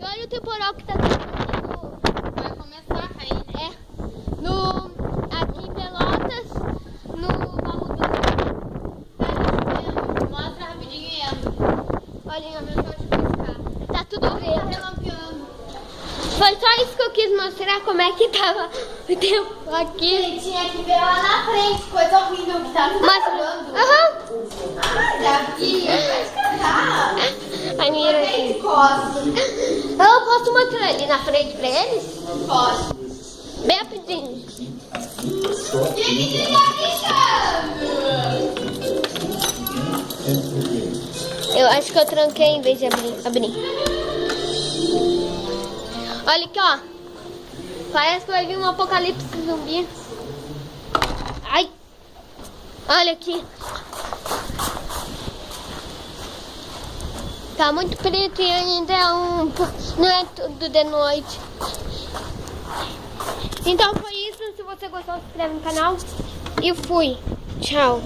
olha o temporal que tá tendo. Vai começar a cair, né? Aqui em Pelotas, no Morro do... Mostra rapidinho aí. Olha, Começou a piscar. tá tudo Tá verde. relampeando. Foi só isso que eu quis mostrar, como é que tava o tempo aqui. Ele tinha que ver lá na frente, coisa horrível que tá gravando. Aham. Daqui, vai escatar. A Mira Tem aqui. costa. Eu posso mostrar ali na frente pra eles? Posso. Bem rapidinho. Quem tá brincando? Eu acho que eu tranquei em vez de abrir. Olha aqui, ó. Parece que vai vir um apocalipse zumbi. Ai. Olha aqui. Tá muito preto e ainda não é tudo de noite. Então foi isso. Se você gostou, se inscreve no canal. E fui. Tchau.